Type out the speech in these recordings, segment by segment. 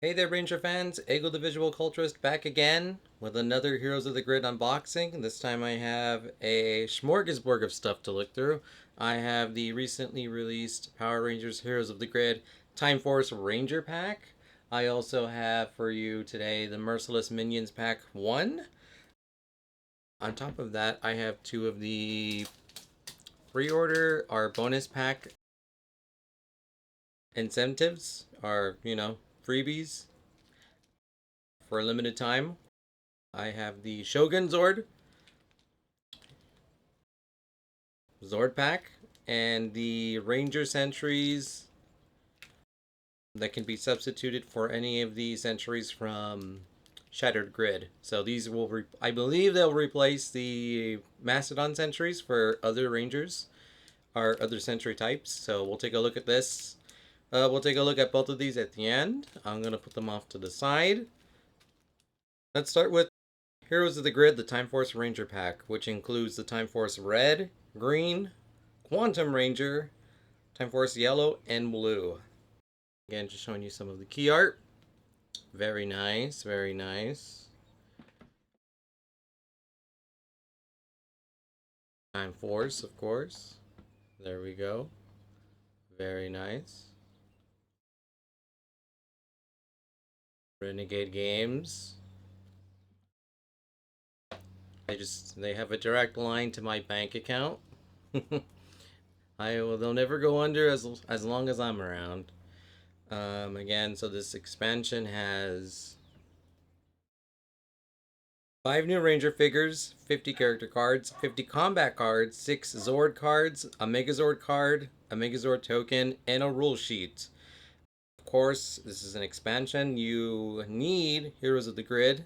Hey there, Ranger fans! Eggo the Visual Culturalist back again with another Heroes of the Grid unboxing. This time I have a smorgasbord of stuff to look through. I have the recently released Power Rangers Heroes of the Grid Time Force Ranger Pack. I also have for you today the Merciless Minions Pack 1. On top of that, I have two of the pre-order or bonus pack incentives, or, freebies for a limited time. I have the Shogun Zord pack and the Ranger Sentries that can be substituted for any of the sentries from Shattered Grid. So these will, I believe they'll replace the Mastodon sentries for other Rangers or other sentry types. So we'll take a look at this. We'll take a look at both of these at the end. I'm going to put them off to the side. Let's start with Heroes of the Grid, the Time Force Ranger Pack, which includes the Time Force Red, Green, Quantum Ranger, Time Force Yellow, and Blue. Again, just showing you some of the key art. Very nice, very nice. Time Force, of course. There we go. Very nice. Renegade Games. They have a direct line to my bank account. They'll never go under as long as I'm around. Again, so this expansion has 5 new Ranger figures, 50 character cards, 50 combat cards, 6 Zord cards, a Megazord card, a Megazord token, and a rule sheet. Of course, this is an expansion. You need Heroes of the Grid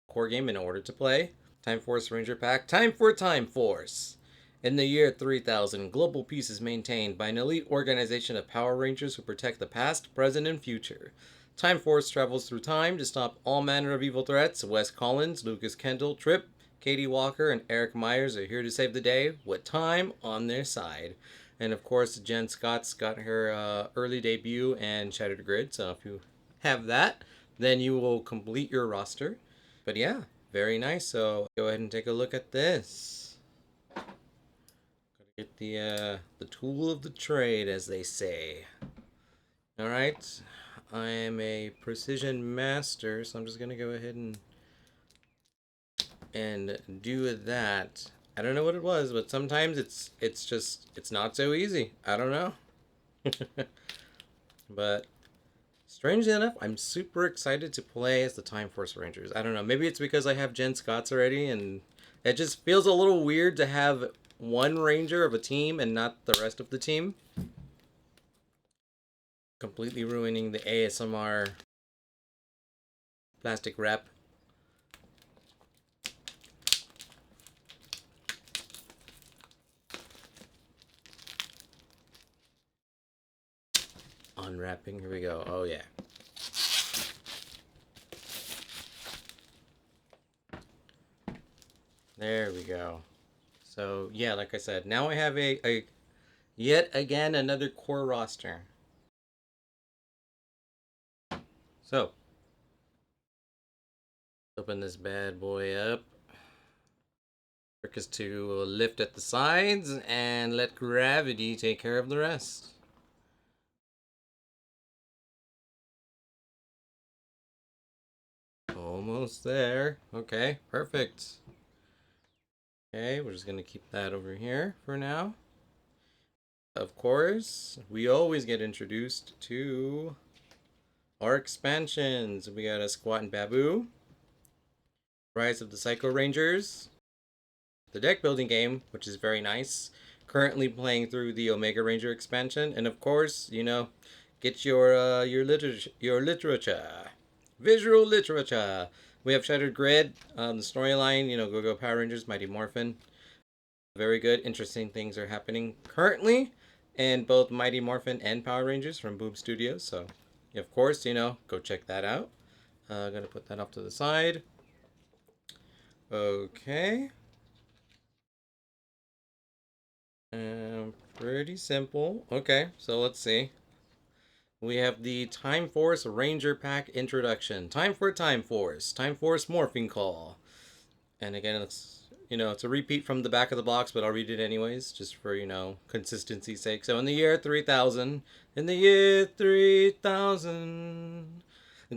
core game in order to play. Time Force Ranger Pack. Time for Time Force! In the year 3000, global peace is maintained by an elite organization of Power Rangers who protect the past, present, and future. Time Force travels through time to stop all manner of evil threats. Wes Collins, Kendall, Tripp, Katie Walker, and Eric Myers are here to save the day with time on their side. And of course, Jen Scott's got her early debut and Shattered Grid, so if you have that, then you will complete your roster. But yeah, very nice. So go ahead and take a look at this. Gotta get the tool of the trade, as they say. All right, I am a precision master, so I'm just gonna go ahead and do that. I don't know what it was, but sometimes it's not so easy. I don't know. But strangely enough, I'm super excited to play as the Time Force Rangers. I don't know. Maybe it's because I have Jen Scott's already, and it just feels a little weird to have one Ranger of a team and not the rest of the team. Completely ruining the ASMR plastic wrap. Unwrapping. Here we go. Oh, yeah. There we go. So, yeah, like I said, now I have a yet again another core roster. So, open this bad boy up. Trick is to lift at the sides and let gravity take care of the rest. Almost there. Okay, perfect. Okay, we're just going to keep that over here for now. Of course, we always get introduced to our expansions. We got a Squat and Babu, Rise of the Psycho Rangers, the deck building game, which is very nice. Currently playing through the Omega Ranger expansion, and of course, get your literature, visual literature. We have Shattered Grid, the storyline. Go Power Rangers, Mighty Morphin. Very good, interesting things are happening currently in both Mighty Morphin and Power Rangers from Boom Studios. So, of course, go check that out. Gonna put that off to the side. Okay. Pretty simple. Okay, so let's see. We have the Time Force Ranger Pack Introduction. Time for Time Force. Time Force Morphing Call. And again, it's a repeat from the back of the box, but I'll read it anyways, just for, consistency's sake. So in the year 3000,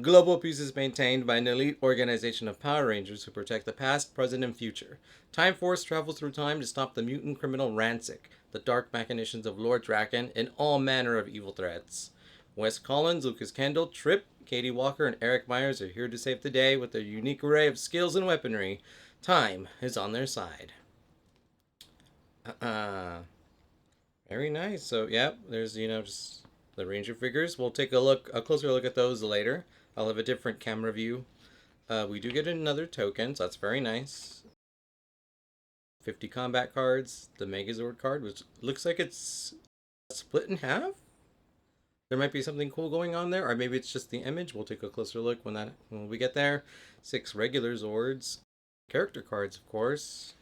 global peace is maintained by an elite organization of Power Rangers who protect the past, present, and future. Time Force travels through time to stop the mutant criminal Ransik, the dark machinations of Lord Drakkon, and all manner of evil threats. Wes Collins, Lucas Kendall, Tripp, Katie Walker, and Eric Myers are here to save the day with their unique array of skills and weaponry. Time is on their side. Very nice. So, yep, there's, just the Ranger figures. We'll take a closer look at those later. I'll have a different camera view. We do get another token, so that's very nice. 50 combat cards. The Megazord card, which looks like it's split in half. There might be something cool going on there, or maybe it's just the image. We'll take a closer look when we get there. 6 regular Zords. Character cards, of course.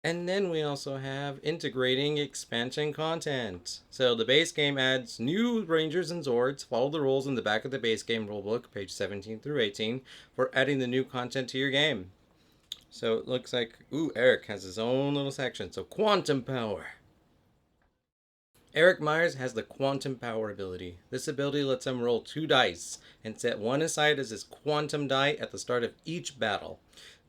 And then we also have integrating expansion content. So the base game adds new Rangers and Zords. Follow the rules in the back of the base game rulebook, page 17 through 18, for adding the new content to your game. So it looks like, Eric has his own little section. So Quantum Power. Eric Myers has the Quantum Power ability. This ability lets him roll 2 dice and set one aside as his Quantum die at the start of each battle.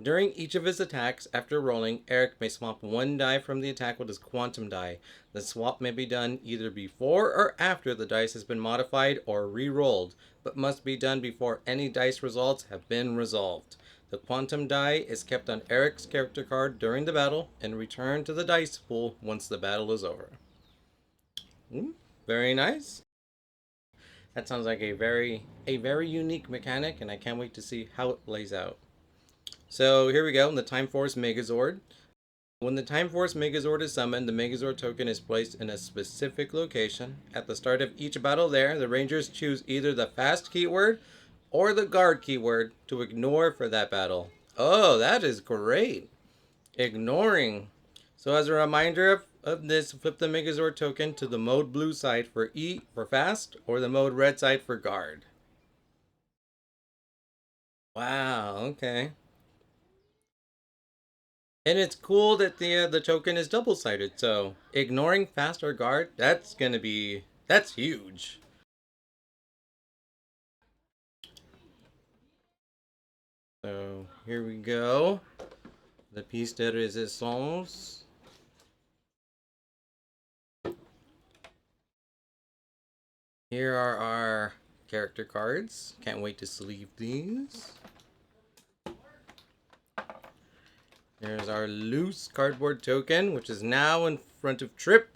During each of his attacks, after rolling, Eric may swap 1 die from the attack with his Quantum die. The swap may be done either before or after the dice has been modified or re-rolled, but must be done before any dice results have been resolved. The Quantum die is kept on Eric's character card during the battle and returned to the dice pool once the battle is over. Very nice. That sounds like a very unique mechanic, and I can't wait to see how it plays out. So here we go, the Time Force Megazord. When the Time Force Megazord is summoned, the Megazord token is placed in a specific location. At the start of each battle there, the Rangers choose either the fast keyword or the guard keyword to ignore for that battle. Oh, that is great. Ignoring. So as a reminder of this, flip the Megazord token to the mode blue side for E for fast or the mode red side for guard. Wow, okay. And it's cool that the token is double-sided, so ignoring fast or guard, that's huge. So here we go. The piece de resistance. Here are our character cards. Can't wait to sleeve these. There's our loose cardboard token, which is now in front of Tripp.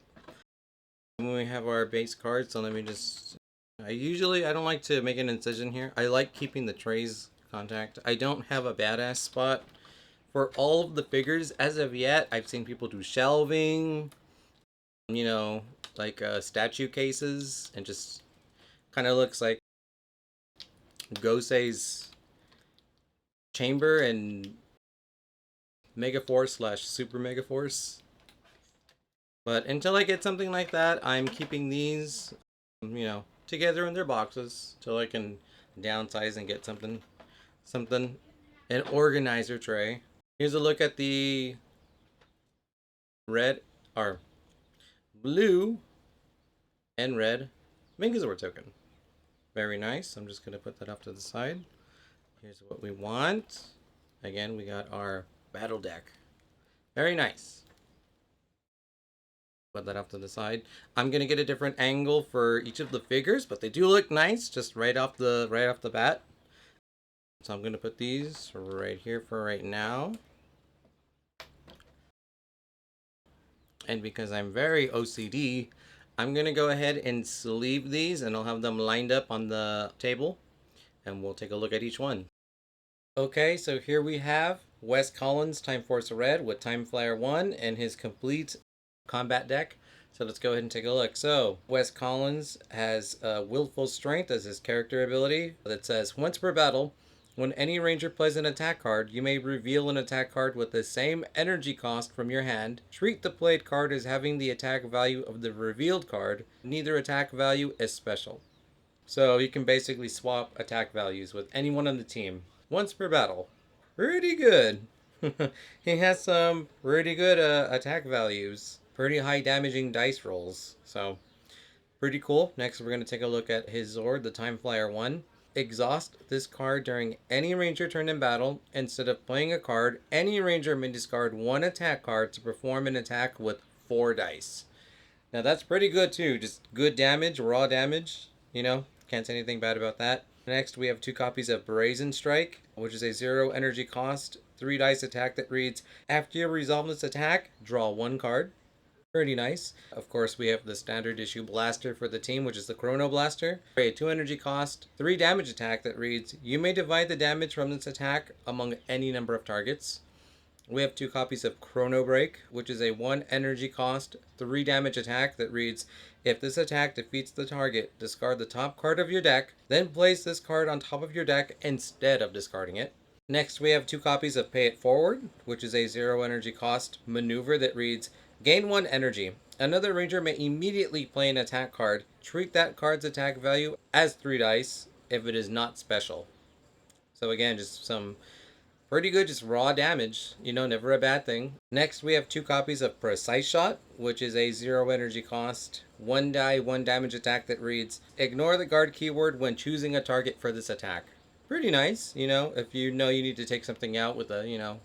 And we have our base cards, so let me just... I don't like to make an incision here. I like keeping the trays contact. I don't have a badass spot for all of the figures as of yet. I've seen people do shelving, like statue cases, and just kind of looks like Gosei's chamber and Megaforce / Super Megaforce. But until I get something like that, I'm keeping these, together in their boxes till I can downsize and get something, an organizer tray. Here's a look at the red, or blue and red Megazord token. Very nice. I'm just going to put that off to the side. Here's what we want. Again, we got our battle deck. Very nice. Put that off to the side. I'm going to get a different angle for each of the figures, but they do look nice just right off the bat. So I'm going to put these right here for right now. And because I'm very OCD, I'm going to go ahead and sleeve these, and I'll have them lined up on the table, and we'll take a look at each one. Okay, so here we have Wes Collins, Time Force Red, with Time Flyer 1 and his complete combat deck. So let's go ahead and take a look. So Wes Collins has Willful Strength as his character ability that says, once per battle, When any ranger plays an attack card, you may reveal an attack card with the same energy cost from your hand. Treat the played card as having the attack value of the revealed card. Neither attack value is special. So you can basically swap attack values with anyone on the team once per battle. Pretty good. He has some pretty good attack values. Pretty high damaging dice rolls. So pretty cool. Next, we're going to take a look at his Zord, the Time Flyer 1. Exhaust this card during any ranger turn in battle. Instead of playing a card, any ranger may discard one attack card to perform an attack with 4 dice. Now that's pretty good too. Just good damage, raw damage. Can't say anything bad about that. Next, we have 2 copies of Brazen Strike, which is a 0 energy cost, 3 dice attack that reads, after you resolve this attack, draw 1 card. Pretty nice. Of course, we have the standard issue blaster for the team, which is the Chrono Blaster. A 2 energy cost, 3 damage attack that reads, you may divide the damage from this attack among any number of targets. We have 2 copies of Chrono Break, which is a 1 energy cost, 3 damage attack that reads, if this attack defeats the target, discard the top card of your deck, then place this card on top of your deck instead of discarding it. Next, we have 2 copies of Pay It Forward, which is a 0 energy cost maneuver that reads, gain 1 energy. Another ranger may immediately play an attack card. Treat that card's attack value as 3 dice if it is not special. So again, just some pretty good, just raw damage. Never a bad thing. Next, we have 2 copies of Precise Shot, which is a 0 energy cost, 1 die, 1 damage attack that reads, ignore the guard keyword when choosing a target for this attack. Pretty nice, if you need to take something out with a,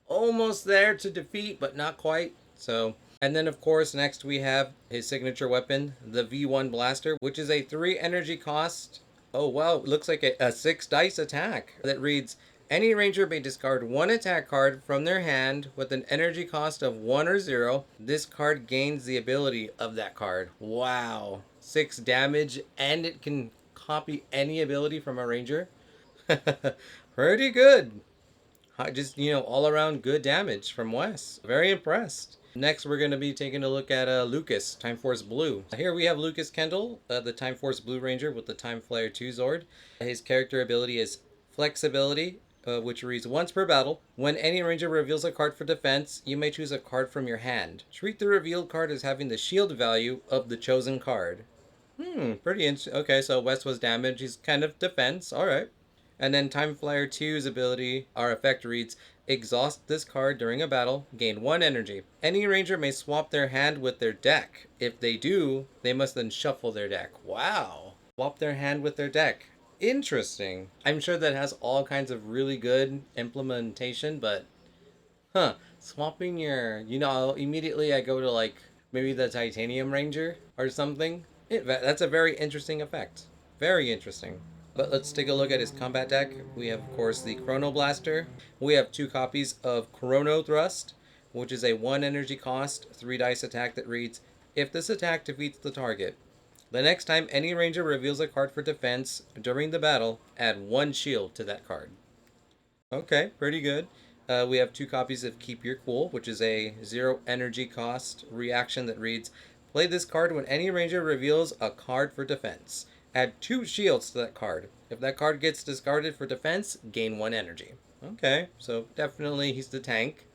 almost there to defeat, but not quite. So, and then of course, next we have his signature weapon, the V1 Blaster, which is a 3 energy cost. Oh wow, it looks like a 6 dice attack that reads, any ranger may discard 1 attack card from their hand with an energy cost of 1 or 0. This card gains the ability of that card. Wow. 6 damage, and it can copy any ability from a ranger. Pretty good. Just, all around good damage from Wes. Very impressed. Next, we're going to be taking a look at Lucas, Time Force Blue. Here we have Lucas Kendall, the Time Force Blue Ranger with the Time Flyer 2 Zord. His character ability is Flexibility, which reads, once per battle, when any ranger reveals a card for defense, you may choose a card from your hand. Treat the revealed card as having the shield value of the chosen card. Pretty interesting. Okay, so Wes was damaged. He's kind of defense. All right. And then Time Flyer 2's ability, our effect reads, exhaust this card during a battle, gain 1 energy. Any ranger may swap their hand with their deck. If they do, they must then shuffle their deck. Wow. Swap their hand with their deck. Interesting. I'm sure that has all kinds of really good implementation, but swapping your, immediately I go to like maybe the Titanium Ranger or something. That's a very interesting effect. Very interesting. But let's take a look at his combat deck. We have, of course, the Chrono Blaster. We have 2 copies of Chrono Thrust, which is a 1 energy cost, 3 dice attack that reads, if this attack defeats the target, the next time any ranger reveals a card for defense during the battle, add 1 shield to that card. Okay, pretty good. We have 2 copies of Keep Your Cool, which is a 0 energy cost reaction that reads, play this card when any ranger reveals a card for defense. Add 2 shields to that card. If that card gets discarded for defense, gain 1 energy. Okay, so definitely he's the tank,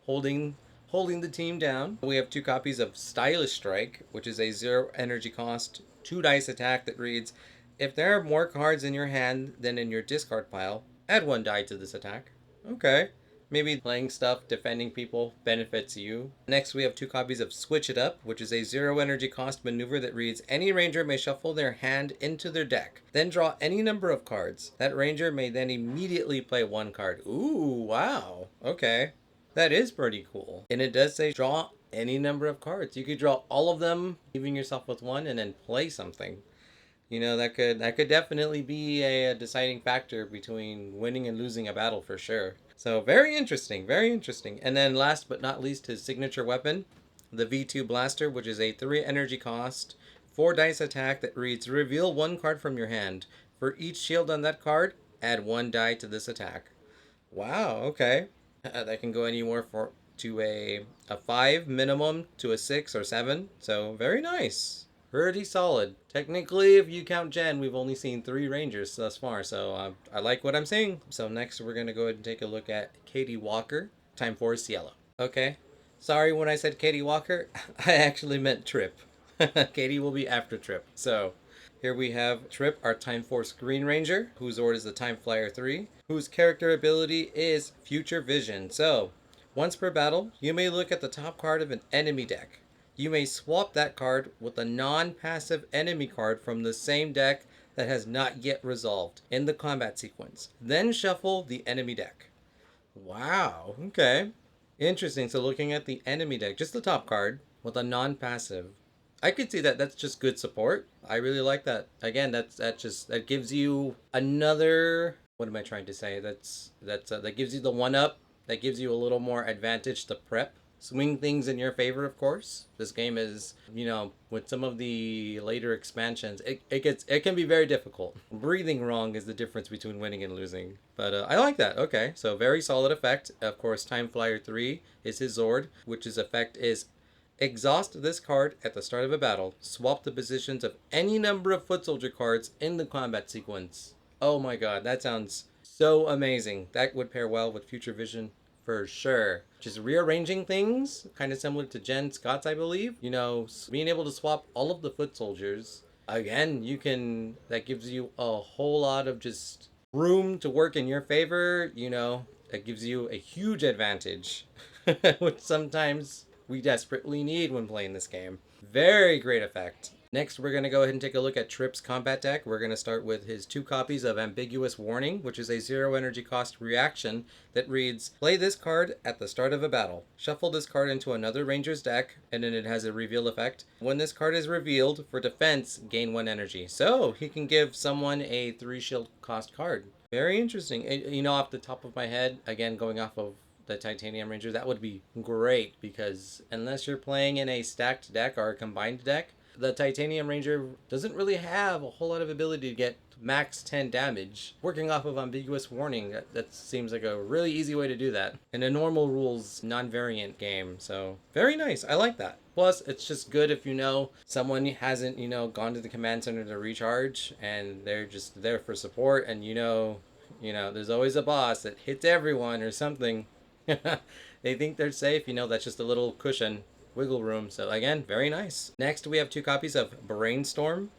holding the team down. We have 2 copies of Stylish Strike, which is a 0 energy cost, 2 dice attack that reads, if there are more cards in your hand than in your discard pile, add 1 die to this attack. Okay. Maybe playing stuff, defending people benefits you. Next, we have 2 copies of Switch It Up, which is a 0 energy cost maneuver that reads, any ranger may shuffle their hand into their deck, then draw any number of cards. That ranger may then immediately play 1 card. Ooh, wow. Okay. That is pretty cool. And it does say draw any number of cards. You could draw all of them, leaving yourself with 1, and then play something. That could definitely be a deciding factor between winning and losing a battle for sure. So very interesting, very interesting. And then last but not least, his signature weapon, the V2 Blaster, which is a 3 energy cost, 4 dice attack that reads, reveal 1 card from your hand. For each shield on that card, add 1 die to this attack. Wow, okay. That can go anywhere to a 5 minimum to a 6 or 7. So very nice. Pretty solid. Technically, if you count Jen, we've only seen 3 Rangers thus far, so I like what I'm seeing. So next, we're going to go ahead and take a look at Katie Walker, Time Force Yellow. Okay. Sorry when I said Katie Walker, I actually meant Trip. Katie will be after Trip. So here we have Trip, our Time Force Green Ranger, whose Zord is the Time Flyer 3, whose character ability is Future Vision. So, once per battle, you may look at the top card of an enemy deck. You may swap that card with a non-passive enemy card from the same deck that has not yet resolved in the combat sequence. Then shuffle the enemy deck. Wow, okay. Interesting. So looking at the enemy deck, just the top card with a non-passive. I could see that. That's just good support. I really like that. Again, that gives you another. What am I trying to say? That gives you the one up. That gives you a little more advantage to prep. Swing things in your favor, of course. This game is, with some of the later expansions, it can be very difficult. Breathing wrong is the difference between winning and losing. But I like that. Okay, so very solid effect. Of course, Time Flyer 3 is his Zord, which his effect is exhaust this card at the start of a battle. Swap the positions of any number of foot soldier cards in the combat sequence. Oh my god, that sounds so amazing. That would pair well with Future Vision for sure. Just rearranging things, kind of similar to Jen Scott's, I believe. Being able to swap all of the foot soldiers. Again, that gives you a whole lot of just room to work in your favor. That gives you a huge advantage, which sometimes we desperately need when playing this game. Very great effect. Next, we're going to go ahead and take a look at Trip's combat deck. We're going to start with his 2 copies of Ambiguous Warning, which is a 0 energy cost reaction that reads, play this card at the start of a battle. Shuffle this card into another ranger's deck, and then it has a reveal effect. When this card is revealed, for defense, gain 1 energy. So, he can give someone a 3 shield cost card. Very interesting. Off the top of my head, again, going off of the Titanium Ranger, that would be great, because unless you're playing in a stacked deck or a combined deck, the Titanium Ranger doesn't really have a whole lot of ability to get max 10 damage. Working off of Ambiguous Warning, that seems like a really easy way to do that in a normal rules non-variant game. So very nice. I like that. Plus, it's just good if someone hasn't gone to the command center to recharge and they're just there for support, and there's always a boss that hits everyone or something. They think they're safe. That's just a little cushion. Wiggle room. So again, very nice. Next, we have 2 copies of Brainstorm,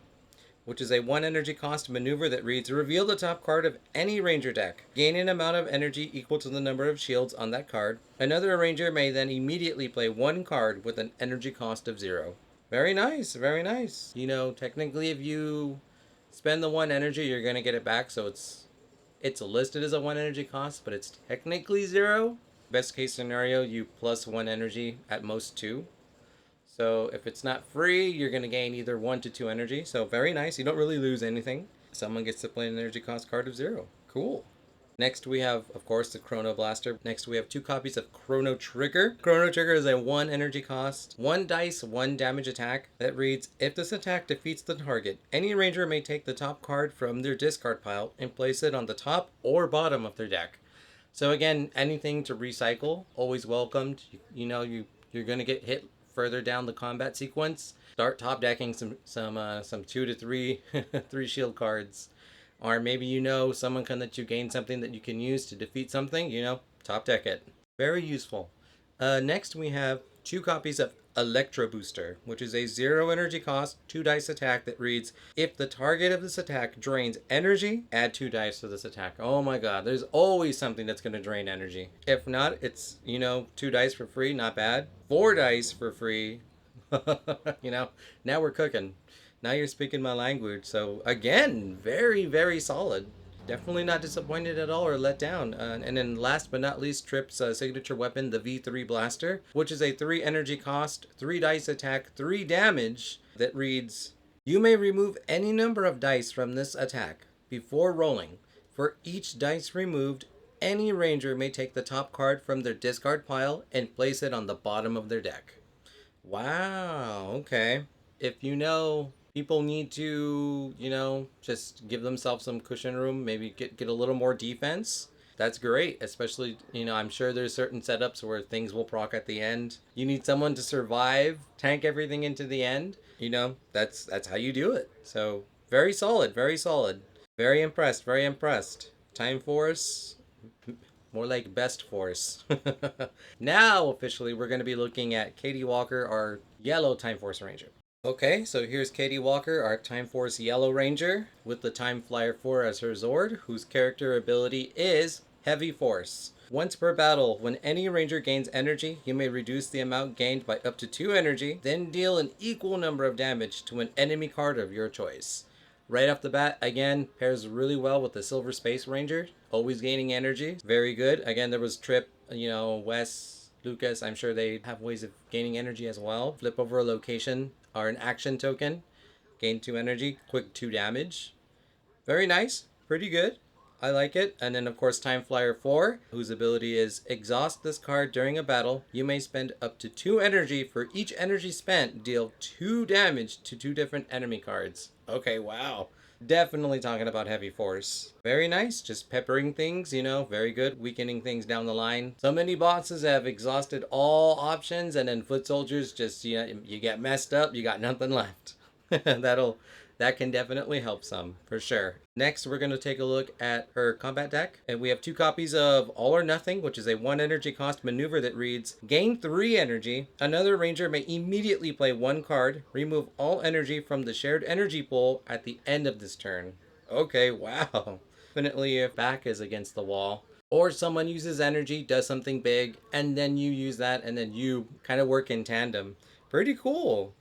which is a 1 energy cost maneuver that reads, reveal the top card of any ranger deck. Gain an amount of energy equal to the number of shields on that card. Another ranger may then immediately play 1 card with an energy cost of 0. Very nice, very nice. Technically, if you spend the 1 energy, you're going to get it back. So it's listed as a 1 energy cost, but it's technically 0. Best case scenario, you plus 1 energy, at most 2. So if it's not free, you're going to gain either 1 to 2 energy. So very nice. You don't really lose anything. Someone gets to play an energy cost card of 0. Cool. Next, we have, of course, the Chrono Blaster. Next, we have 2 copies of Chrono Trigger. Chrono Trigger is a 1 energy cost, 1 dice, 1 damage attack that reads, if this attack defeats the target, any ranger may take the top card from their discard pile and place it on the top or bottom of their deck. So again, anything to recycle, always welcomed. You're going to get hit further down the combat sequence. Start top decking some 2 to 3 3 shield cards. Or maybe someone can let you gain something that you can use to defeat something, top deck it. Very useful. Next, we have 2 copies of Electro Booster, which is a 0 energy cost, 2 dice attack that reads, if the target of this attack drains energy, add 2 dice to this attack. Oh my god, there's always something that's going to drain energy. If not, it's, 2 dice for free, not bad. 4 dice for free. Now we're cooking. Now you're speaking my language. So again, very, very solid. Definitely not disappointed at all or let down. And then last but not least, Trip's signature weapon, the V3 Blaster, which is a 3 energy cost, 3 dice attack, 3 damage that reads, you may remove any number of dice from this attack before rolling. For each dice removed, any ranger may take the top card from their discard pile and place it on the bottom of their deck. Wow, okay. If people need to, just give themselves some cushion room, maybe get a little more defense, That's great, especially, I'm sure there's certain setups where things will proc at the end. You need someone to survive, tank everything into the end. That's how you do it. So, very solid, very solid. Very impressed, very impressed. Time Force, more like Best Force. Now, officially, we're going to be looking at Katie Walker, our yellow Time Force Ranger. Okay, so here's Katie Walker, our Time Force Yellow Ranger, with the Time Flyer 4 as her Zord, whose character ability is Heavy Force. Once per battle, when any ranger gains energy, you may reduce the amount gained by up to 2 energy, then deal an equal number of damage to an enemy card of your choice. Right off the bat, again, pairs really well with the Silver Space Ranger, always gaining energy. Very good. Again, there was Trip, Wes, Lucas, I'm sure they have ways of gaining energy as well. Flip over a location or an action token, gain 2 energy, quick 2 damage. Very nice, pretty good. I like it. And then, of course, Time Flyer 4, whose ability is exhaust this card during a battle. You may spend up to 2 energy. For each energy spent, deal 2 damage to 2 different enemy cards. Okay, wow. Definitely talking about heavy force. Very nice. Just peppering things, very good. Weakening things down the line. So many bosses have exhausted all options, and then foot soldiers just, you get messed up, you got nothing left. That can definitely help some, for sure. Next, we're going to take a look at her combat deck. And we have 2 copies of All or Nothing, which is a 1 energy cost maneuver that reads, gain 3 energy. Another ranger may immediately play 1 card. Remove all energy from the shared energy pool at the end of this turn. Okay, wow. Definitely if back is against the wall. Or someone uses energy, does something big, and then you use that, and then you kind of work in tandem. Pretty cool.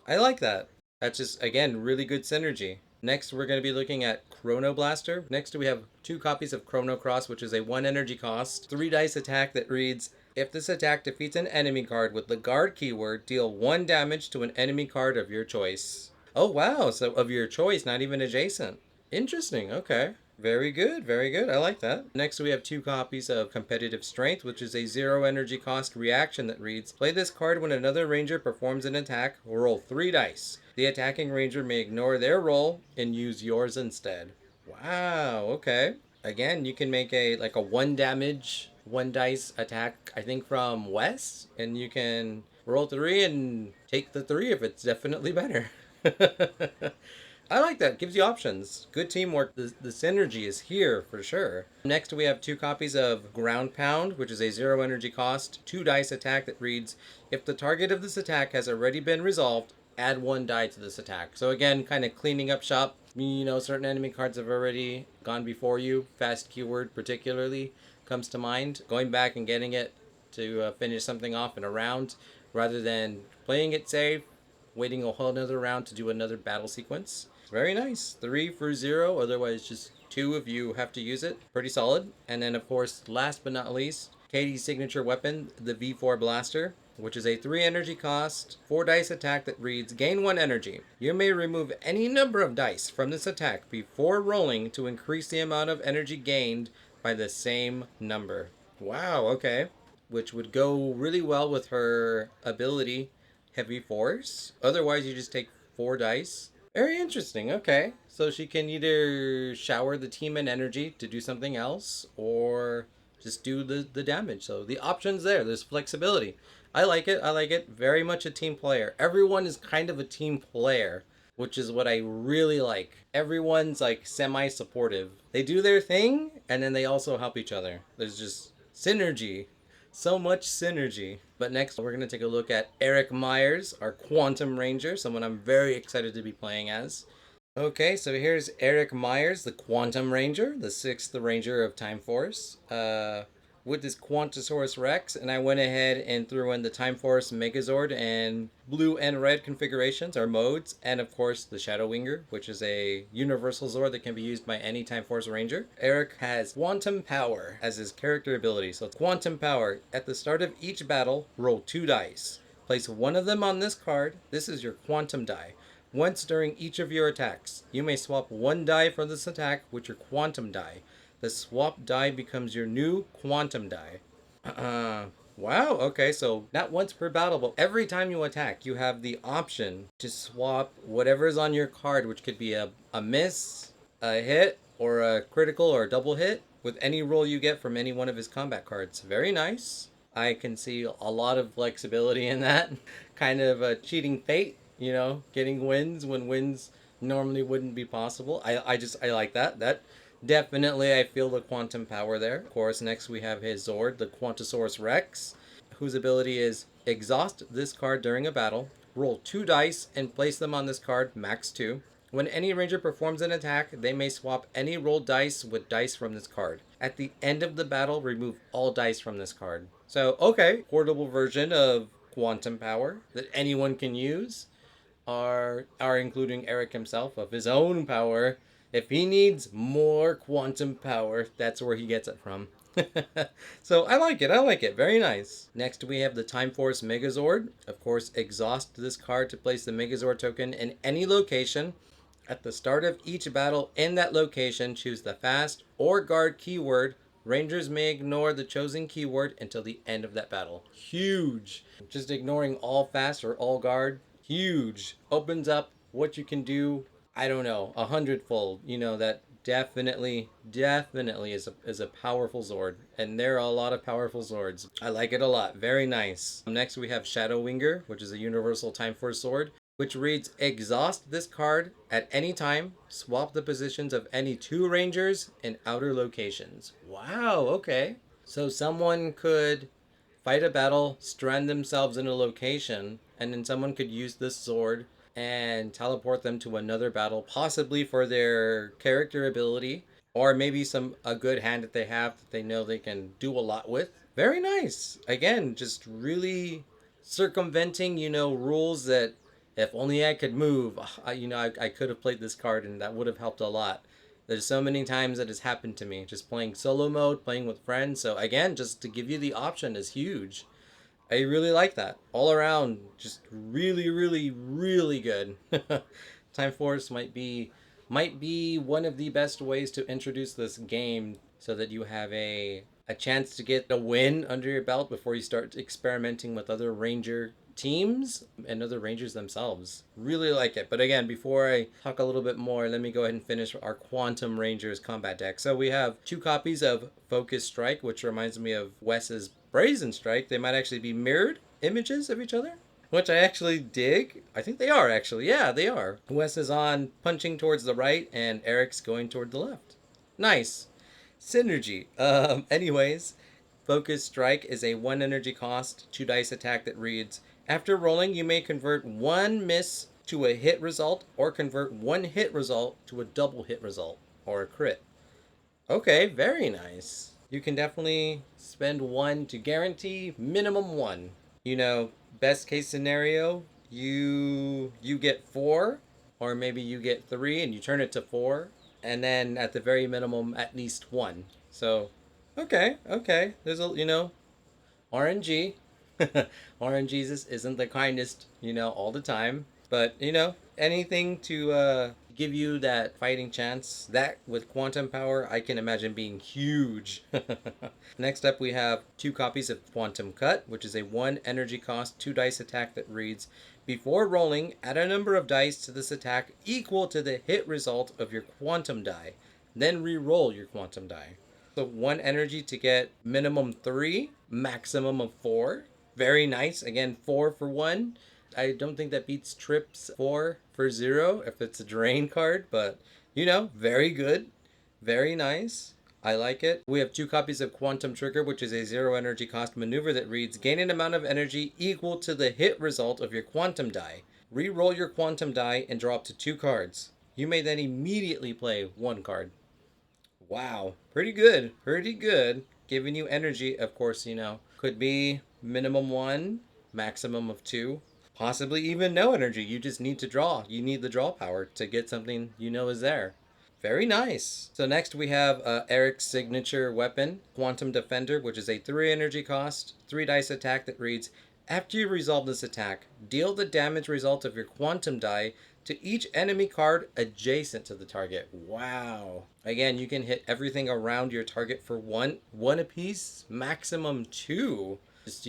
I like that. That's just, again, really good synergy. Next, we're going to be looking at Chrono Blaster. Next, we have 2 copies of Chrono Cross, which is a 1 energy cost, 3 dice attack that reads, if this attack defeats an enemy card with the guard keyword, deal 1 damage to an enemy card of your choice. Oh, wow. So of your choice, not even adjacent. Interesting. Okay. Very good, very good. I like that. Next, we have 2 copies of Competitive Strength, which is a 0 energy cost reaction that reads, play this card when another ranger performs an attack, roll 3 dice. The attacking ranger may ignore their roll and use yours instead. Wow, okay. Again, you can make a 1 damage, 1 dice attack, I think from Wes, and you can roll 3 and take the 3 if it's definitely better. I like that. Gives you options. Good teamwork. The synergy is here for sure. Next, we have 2 copies of Ground Pound, which is a 0 energy cost, 2 dice attack that reads, if the target of this attack has already been resolved, add 1 die to this attack. So again, kind of cleaning up shop. Certain enemy cards have already gone before you. Fast keyword particularly comes to mind. Going back and getting it to finish something off in a round rather than playing it safe, waiting a whole another round to do another battle sequence. Very nice. 3 for 0, otherwise just 2 if you have to use it. Pretty solid. And then, of course, last but not least, Katie's signature weapon, the V4 Blaster, which is a 3 energy cost, 4 dice attack that reads, gain 1 energy. You may remove any number of dice from this attack before rolling to increase the amount of energy gained by the same number. Wow, okay. Which would go really well with her ability, Heavy Force. Otherwise, you just take 4 dice. Very interesting. Okay. So she can either shower the team in energy to do something else or just do the damage. So the options there. There's flexibility. I like it. I like it. Very much a team player. Everyone is kind of a team player, which is what I really like. Everyone's semi-supportive. They do their thing and then they also help each other. There's just synergy. So much synergy. But next, we're going to take a look at Eric Myers, our Quantum Ranger, someone I'm very excited to be playing as. Okay, so here's Eric Myers, the Quantum Ranger, the 6th Ranger of Time Force. With this Quantosaurus Rex, and I went ahead and threw in the Time Force Megazord and blue and red configurations or modes, and of course the Shadow Winger, which is a universal Zord that can be used by any Time Force Ranger. Eric has Quantum Power as his character ability. So Quantum Power, at the start of each battle, roll 2 dice. Place 1 of them on this card. This is your Quantum die. Once during each of your attacks, you may swap 1 die for this attack with your Quantum die. The swap die becomes your new Quantum die. Wow, okay, so not once per battle, but every time you attack, you have the option to swap whatever's on your card, which could be a miss, a hit, or a critical or a double hit, with any roll you get from any one of his combat cards. Very nice. I can see a lot of flexibility in that. Kind of a cheating fate, getting wins when wins normally wouldn't be possible. I like that. That definitely, I feel the quantum power there. Of course, next we have his Zord, the Quantosaurus Rex, whose ability is exhaust this card during a battle, roll 2 dice, and place them on this card, max 2. When any ranger performs an attack, they may swap any rolled dice with dice from this card. At the end of the battle, remove all dice from this card. So, okay, portable version of quantum power that anyone can use are including Eric himself of his own power. If he needs more quantum power, that's where he gets it from. So I like it. I like it. Very nice. Next, we have the Time Force Megazord. Of course, exhaust this card to place the Megazord token in any location. At the start of each battle in that location, choose the fast or guard keyword. Rangers may ignore the chosen keyword until the end of that battle. Huge. Just ignoring all fast or all guard. Huge. Opens up what you can do. I don't know, 100-fold. That definitely is a powerful Zord. And there are a lot of powerful Zords. I like it a lot. Very nice. Next we have Shadow Winger, which is a universal Time Force Sword, which reads, exhaust this card at any time, swap the positions of any 2 rangers in outer locations. Wow, okay. So someone could fight a battle, strand themselves in a location, and then someone could use this sword and teleport them to another battle, possibly for their character ability, or maybe a good hand that they have that they know they can do a lot with. Very nice. Again, just really circumventing, rules that if only I could move, I could have played this card and that would have helped a lot. There's so many times that has happened to me, just playing solo mode, playing with friends. So again, just to give you the option is huge. I really like that. All around, just really, really, really good. Time Force might be one of the best ways to introduce this game so that you have a chance to get a win under your belt before you start experimenting with other ranger teams and other rangers themselves. Really like it. But again, before I talk a little bit more, let me go ahead and finish our Quantum Rangers combat deck. So we have 2 copies of Focus Strike, which reminds me of Wes's Brazen Strike. They might actually be mirrored images of each other, which I actually dig. I think they are actually. Yeah, they are. Wes is on punching towards the right and Eric's going toward the left. Nice. Synergy. Anyways, Focus Strike is a 1 energy cost, 2 dice attack that reads, after rolling, you may convert 1 miss to a hit result or convert 1 hit result to a double hit result or a crit. Okay, very nice. You can definitely spend 1 to guarantee minimum 1. Best case scenario, you get 4, or maybe you get 3 and you turn it to 4, and then at the very minimum at least 1. So, okay. There's RNG. RNG isn't the kindest, all the time. But, anything to give you that fighting chance, that with quantum power, I can imagine being huge. Next up, we have 2 copies of Quantum Cut, which is a 1 energy cost, 2 dice attack that reads, before rolling, add a number of dice to this attack equal to the hit result of your quantum die. Then re-roll your quantum die. So 1 energy to get minimum 3, maximum of 4. Very nice. Again, 4 for 1. I don't think that beats Trip's 4 for 0 if it's a drain card, but very good. Very nice. I like it. We have 2 copies of Quantum Trigger, which is a 0 energy cost maneuver that reads, gain an amount of energy equal to the hit result of your quantum die. Re-roll your quantum die and draw up to 2 cards. You may then immediately play 1 card. Wow. Pretty good. Pretty good. Giving you energy, of course, could be minimum 1, maximum of 2. Possibly even no energy. You just need to draw. You need the draw power to get something is there. Very nice. So next we have Eric's signature weapon, Quantum Defender, which is a 3 energy cost, 3 dice attack that reads, after you resolve this attack, deal the damage result of your quantum die to each enemy card adjacent to the target. Wow. Again, you can hit everything around your target for 1 apiece, maximum 2. Just,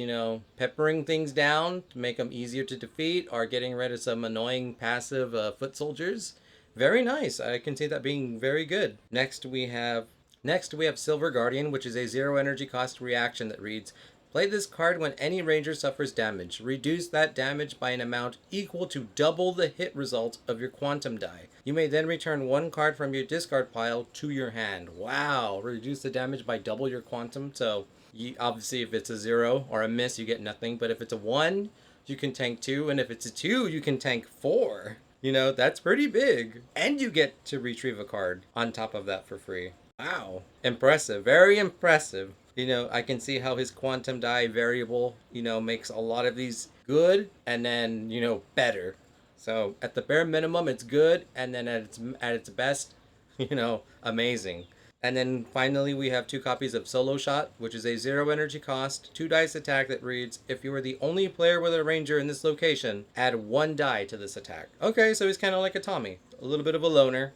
peppering things down to make them easier to defeat or getting rid of some annoying passive foot soldiers. Very nice. I can see that being very good. Next, we have Next, we have Silver Guardian, which is a 0 energy cost reaction that reads, play this card when any ranger suffers damage. Reduce that damage by an amount equal to double the hit result of your quantum die. You may then return one card from your discard pile to your hand. Wow, reduce the damage by double your quantum. So, obviously, if it's a 0 or a miss, you get nothing. But if it's a 1, you can tank 2. And if it's a 2, you can tank 4. You know, that's pretty big. And you get to retrieve a card on top of that for free. Wow. Impressive. Very impressive. You know, I can see how his quantum die variable, makes a lot of these good and then, better. So at the bare minimum, it's good. And then at its best, amazing. And then finally, we have 2 copies of Solo Shot, which is a 0 energy cost, 2 dice attack that reads, if you are the only player with a ranger in this location, add 1 die to this attack. Okay, so he's kind of like a Tommy, a little bit of a loner,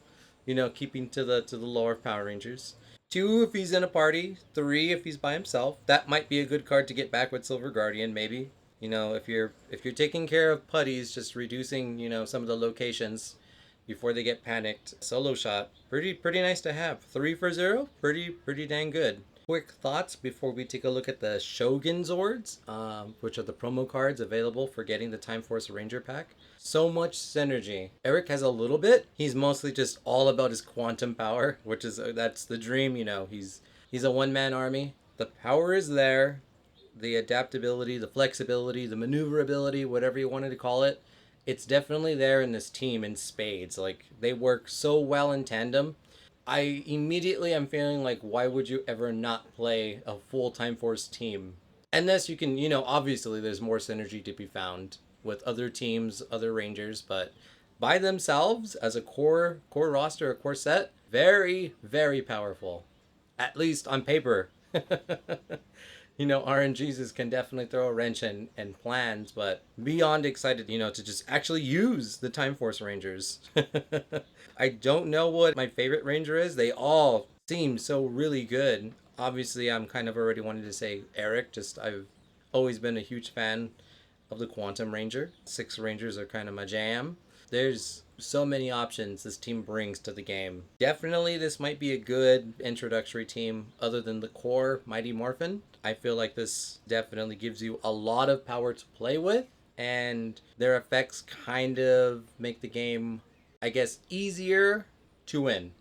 keeping to the lower Power Rangers. 2 if he's in a party, 3 if he's by himself. That might be a good card to get back with Silver Guardian, maybe. If you're taking care of putties, just reducing, some of the locations before they get panicked. Solo Shot, pretty nice to have. 3 for 0, pretty dang good. Quick thoughts before we take a look at the Shogun Zords, which are the promo cards available for getting the Time Force Ranger pack. So much synergy. Eric has a little bit. He's mostly just all about his quantum power, which is that's the dream. He's a one-man army. The power is there, the adaptability, the flexibility, the maneuverability, whatever you wanted to call it. It's definitely there in this team in spades. Like, they work so well in tandem. I immediately am feeling like, why would you ever not play a full Time Force team? Unless you can, obviously there's more synergy to be found with other teams, other Rangers, but by themselves, as a core roster, a core set, very, very powerful. At least on paper. RNGs can definitely throw a wrench in plans, but beyond excited, to just actually use the Time Force Rangers. I don't know what my favorite Ranger is. They all seem so really good. Obviously, I'm kind of already wanting to say Eric, I've always been a huge fan of the Quantum Ranger. 6 Rangers are kind of my jam. There's so many options this team brings to the game. Definitely this might be a good introductory team other than the core Mighty Morphin. I feel like this definitely gives you a lot of power to play with, and their effects kind of make the game, I guess, easier to win.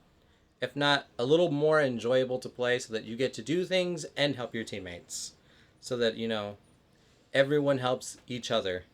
If not, a little more enjoyable to play so that you get to do things and help your teammates. So that, everyone helps each other.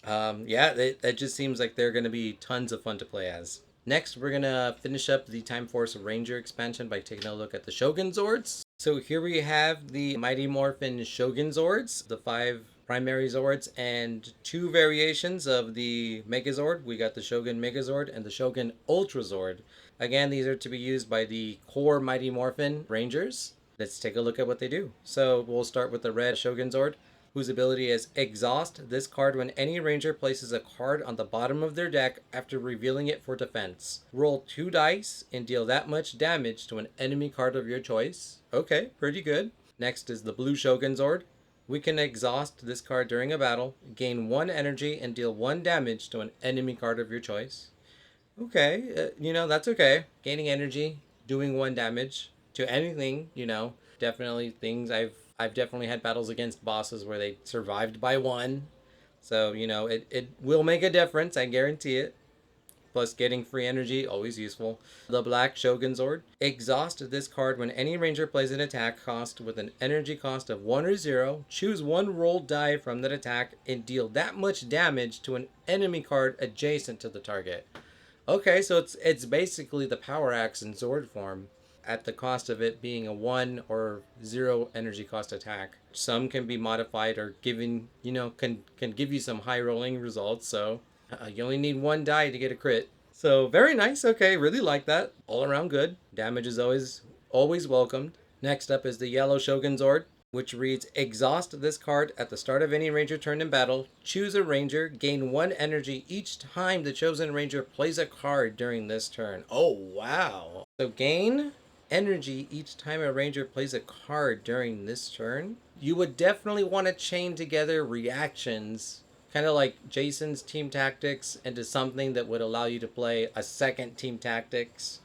That just seems like they're going to be tons of fun to play as. Next, we're going to finish up the Time Force Ranger expansion by taking a look at the Shogun Zords. So here we have the Mighty Morphin Shogun Zords, the 5 primary Zords, and 2 variations of the Megazord. We got the Shogun Megazord and the Shogun Ultra Zord. Again, these are to be used by the core Mighty Morphin Rangers. Let's take a look at what they do. So we'll start with the red Shogun Zord, whose ability is exhaust this card when any ranger places a card on the bottom of their deck after revealing it for defense. Roll 2 dice and deal that much damage to an enemy card of your choice. Okay, pretty good. Next is the blue Shogun Zord. We can exhaust this card during a battle, gain 1 energy, and deal 1 damage to an enemy card of your choice. Okay, that's okay. Gaining energy, doing 1 damage to anything, definitely things I've definitely had battles against bosses where they survived by 1. So, it will make a difference, I guarantee it. Plus, getting free energy, always useful. The black Shogun Zord. Exhaust this card when any ranger plays an attack cost with an energy cost of 1 or 0. Choose 1 rolled die from that attack and deal that much damage to an enemy card adjacent to the target. Okay, so it's basically the Power Axe in Zord form, at the cost of it being a 1 or 0 energy cost attack. Some can be modified or given, can give you some high rolling results, so you only need 1 die to get a crit. So very nice, okay, really like that. All around good. Damage is always welcomed. Next up is the yellow Shogun Zord, which reads, exhaust this card at the start of any ranger turn in battle. Choose a ranger, gain 1 energy each time the chosen ranger plays a card during this turn. Oh, wow. So gain energy each time a ranger plays a card during this turn. You would definitely want to chain together reactions, kind of like Jason's team tactics, into something that would allow you to play a second team tactics.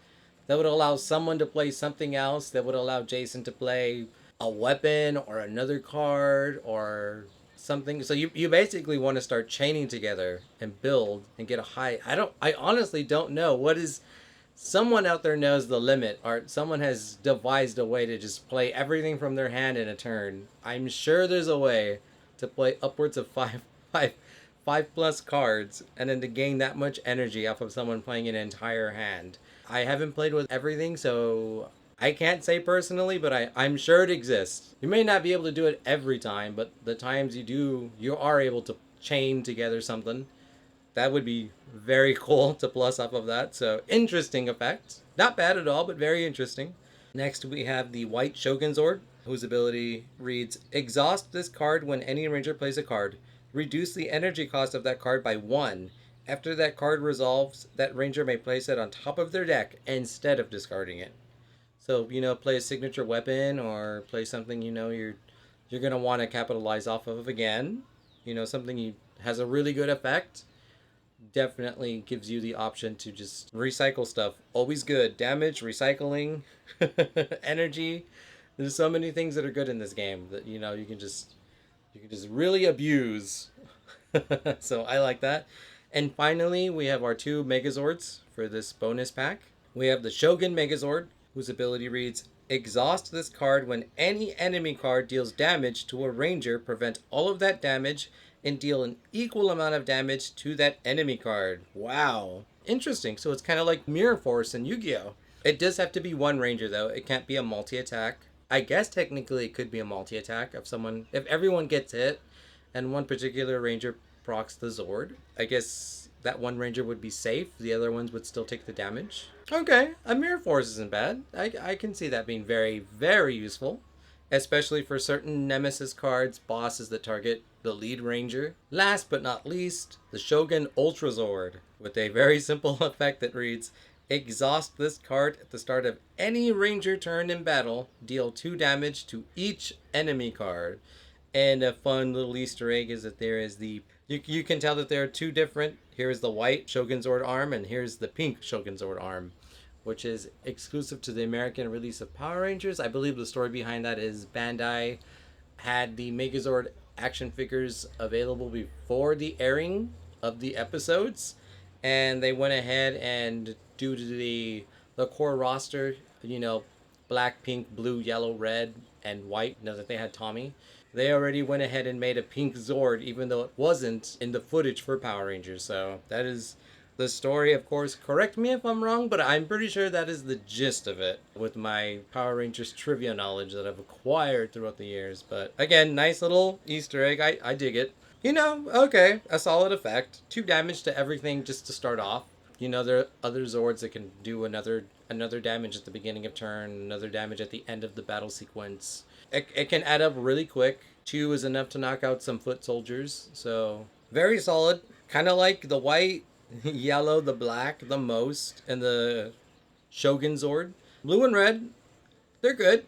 that would allow someone to play something else, that would allow Jason to play a weapon or another card or something. So you basically want to start chaining together and build and get a high. I honestly don't know what is. Someone out there knows the limit, or someone has devised a way to just play everything from their hand in a turn. I'm sure there's a way to play upwards of five plus cards and then to gain that much energy off of someone playing an entire hand. I haven't played with everything, so I can't say personally, but I'm sure it exists. You may not be able to do it every time, but the times you do, you are able to chain together something. That would be very cool to plus off of that. So interesting effect. Not bad at all, but very interesting. Next we have the White Shogun Zord, whose ability reads exhaust this card when any ranger plays a card. Reduce the energy cost of that card by 1. After that card resolves, that ranger may place it on top of their deck instead of discarding it. So, play a signature weapon or play something you're gonna want to capitalize off of again. Something you has a really good effect, definitely gives you the option to just recycle stuff. Always good. Damage, recycling, energy. There's so many things that are good in this game that you can just really abuse. So I like that. And finally, we have our two Megazords for this bonus pack. We have the Shogun Megazord, whose ability reads exhaust this card when any enemy card deals damage to a ranger, prevent all of that damage, and deal an equal amount of damage to that enemy card. Wow. Interesting. So it's kind of like Mirror Force in Yu-Gi-Oh! It does have to be one ranger though. It can't be a multi-attack. I guess technically it could be a multi-attack if everyone gets hit and one particular ranger procs the Zord. I guess that one ranger would be safe. The other ones would still take the damage. Okay, a Mirror Force isn't bad. I can see that being very, very useful. Especially for certain Nemesis cards, bosses that target the lead ranger. Last but not least, the Shogun Ultra Zord, with a very simple effect that reads exhaust this card at the start of any ranger turn in battle, deal 2 damage to each enemy card. And a fun little Easter egg is that there is you can tell that there are two different. Here is the white Shogun Zord arm, and here's the pink Shogun Zord arm, which is exclusive to the American release of Power Rangers. I believe the story behind that is Bandai had the Megazord action figures available before the airing of the episodes, and they went ahead and due to the core roster, black, pink, blue, yellow, red, and white. Now that they had Tommy, they already went ahead and made a pink Zord, even though it wasn't in the footage for Power Rangers. So that is the story, of course. Correct me if I'm wrong, but I'm pretty sure that is the gist of it with my Power Rangers trivia knowledge that I've acquired throughout the years. But again, nice little Easter egg. I dig it. Okay, a solid effect. 2 damage to everything just to start off. There are other Zords that can do another damage at the beginning of turn, another damage at the end of the battle sequence. It can add up really quick. 2 is enough to knock out some foot soldiers. So very solid. Kind of like the white, yellow, the black the most, and the Shogun Zord. Blue and red, they're good.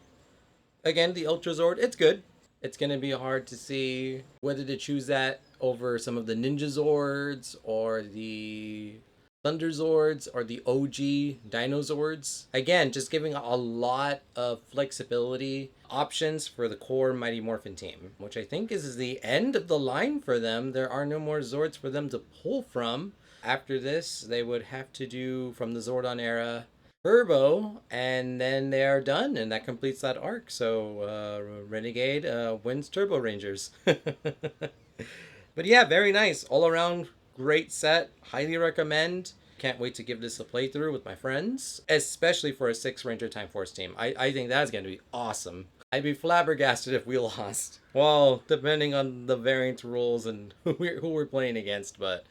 Again, the Ultra Zord, it's good. It's going to be hard to see whether to choose that over some of the Ninja Zords or the Thunder Zords or the OG Dino Zords. Again, just giving a lot of flexibility options for the core Mighty Morphin team, which I think is the end of the line for them. There are no more Zords for them to pull from. After this, they would have to do from the Zordon era Turbo, and then they are done, and that completes that arc. So Renegade wins Turbo Rangers. But yeah, very nice. All around great set. Highly recommend. Can't wait to give this a playthrough with my friends, especially for a 6 Ranger Time Force team. I think that's going to be awesome. I'd be flabbergasted if we lost. Well, depending on the variant rules and who we're playing against, but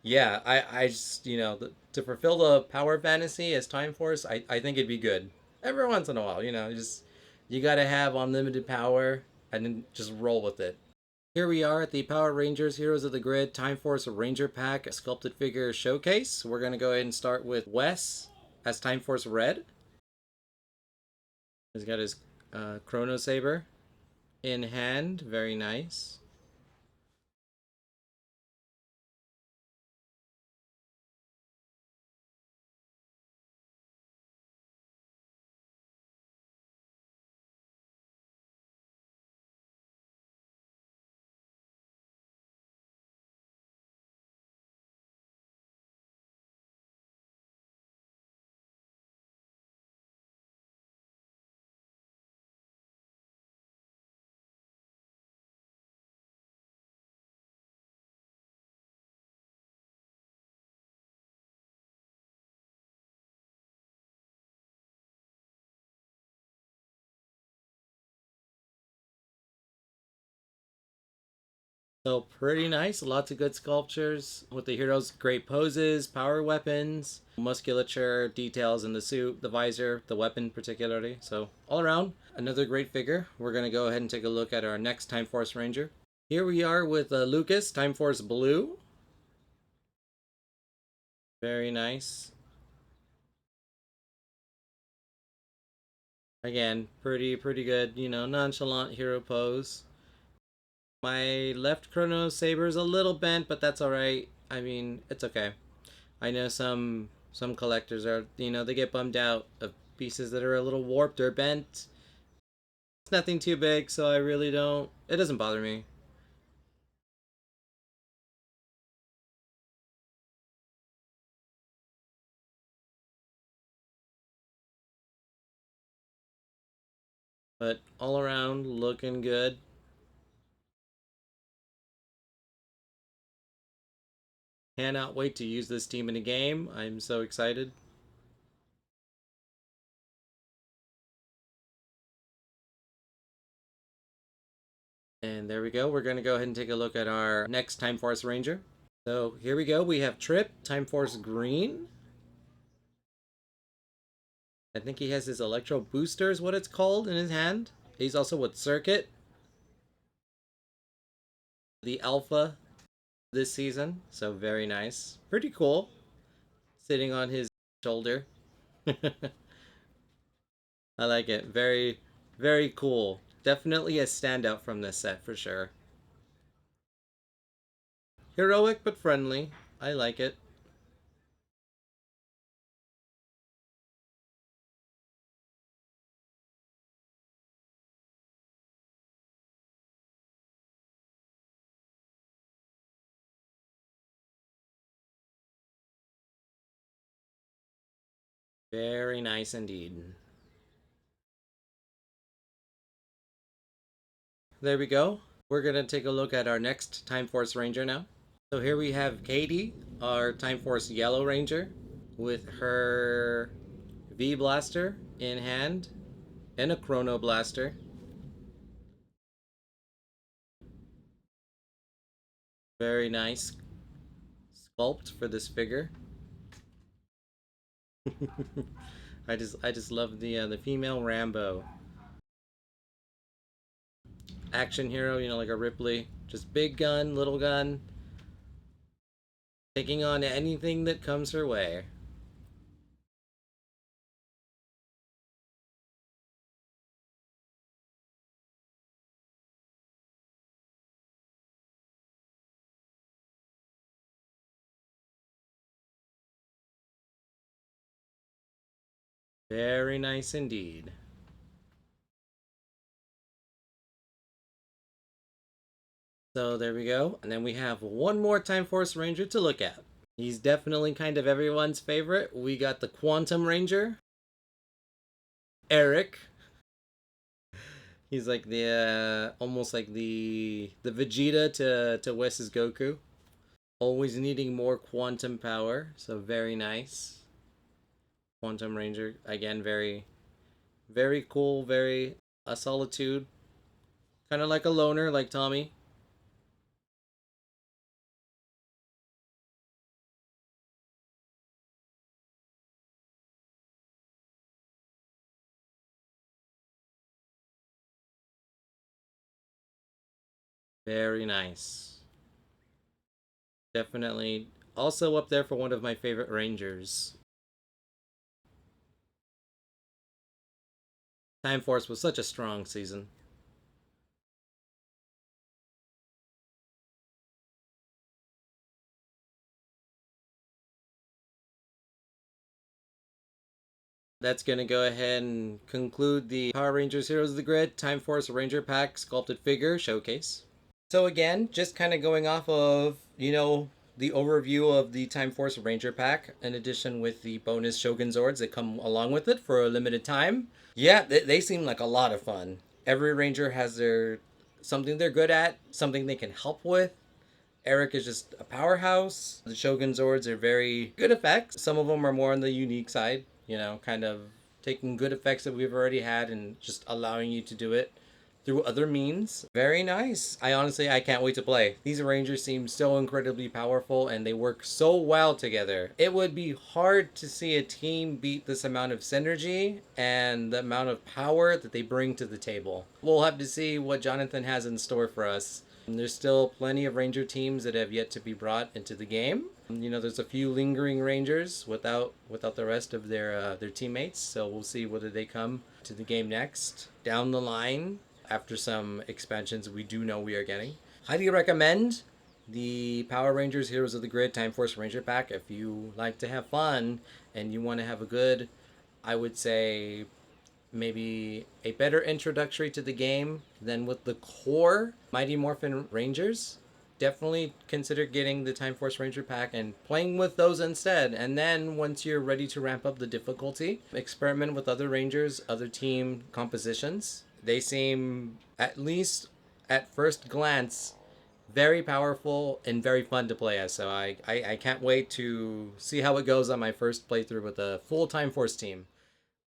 yeah, I just, to fulfill the power fantasy as Time Force, I think it'd be good. Every once in a while, you gotta have unlimited power and then just roll with it. Here we are at the Power Rangers Heroes of the Grid Time Force Ranger Pack Sculpted Figure Showcase. We're gonna go ahead and start with Wes as Time Force Red. He's got his Chrono Saber in hand, very nice. So pretty nice. Lots of good sculptures with the heroes. Great poses, power weapons, musculature, details in the suit, the visor, the weapon particularly. So all around, another great figure. We're going to go ahead and take a look at our next Time Force Ranger. Here we are with Lucas, Time Force Blue. Very nice. Again, pretty good, you know, nonchalant hero pose. My left Chrono Saber is a little bent, but that's alright. I mean, it's okay. I know some collectors are, you know, they get bummed out of pieces that are a little warped or bent. It's nothing too big, so I really don't, it doesn't bother me. But all around, looking good. Cannot wait to use this team in a game. I'm so excited. And there we go. We're going to go ahead and take a look at our next Time Force Ranger. So here we go. We have Trip, Time Force Green. I think he has his Electro Booster is what it's called in his hand. He's also with Circuit, the Alpha this season. So very nice. Pretty cool. Sitting on his shoulder. I like it. Very cool. Definitely a standout from this set for sure. Heroic but friendly. I like it. Very nice indeed. There we go. We're going to take a look at our next Time Force Ranger now. So here we have Katie, our Time Force Yellow Ranger, with her V Blaster in hand and a Chrono Blaster. Very nice sculpt for this figure. I just love the female Rambo. Action hero, you know, like a Ripley. Just big gun, little gun. Taking on anything that comes her way. Very nice indeed. So there we go. And then we have one more Time Force Ranger to look at. He's definitely kind of everyone's favorite. We got the Quantum Ranger, Eric. He's like the almost like the Vegeta to Wes's Goku. Always needing more quantum power, so very nice. Quantum Ranger again, very cool, very a solitude, kind of like a loner, like Tommy. Very nice. Definitely also up there for one of my favorite Rangers. Time Force was such a strong season. That's going to go ahead and conclude the Power Rangers Heroes of the Grid Time Force Ranger Pack Sculpted Figure Showcase. So again, just kind of going off of, you know, the overview of the Time Force Ranger Pack, in addition with the bonus Shogun Zords that come along with it for a limited time. Yeah, they seem like a lot of fun. Every Ranger has their something they're good at, something they can help with. Eric is just a powerhouse. The Shogun Zords are very good effects. Some of them are more on the unique side, you know, kind of taking good effects that we've already had and just allowing you to do it through other means. Very nice. I can't wait to play. These Rangers seem so incredibly powerful and they work so well together. It would be hard to see a team beat this amount of synergy and the amount of power that they bring to the table. We'll have to see what Jonathan has in store for us. There's still plenty of Ranger teams that have yet to be brought into the game. There's a few lingering Rangers without the rest of their teammates. So we'll see whether they come to the game next down the line after some expansions we do know we are getting. Highly recommend the Power Rangers Heroes of the Grid Time Force Ranger Pack if you like to have fun and you want to have a good, I would say, maybe a better introductory to the game than with the core Mighty Morphin Rangers. Definitely consider getting the Time Force Ranger pack and playing with those instead. And then once you're ready to ramp up the difficulty, experiment with other Rangers, other team compositions. They seem, at least at first glance, very powerful and very fun to play as. So I can't wait to see how it goes on my first playthrough with a full Time Force team.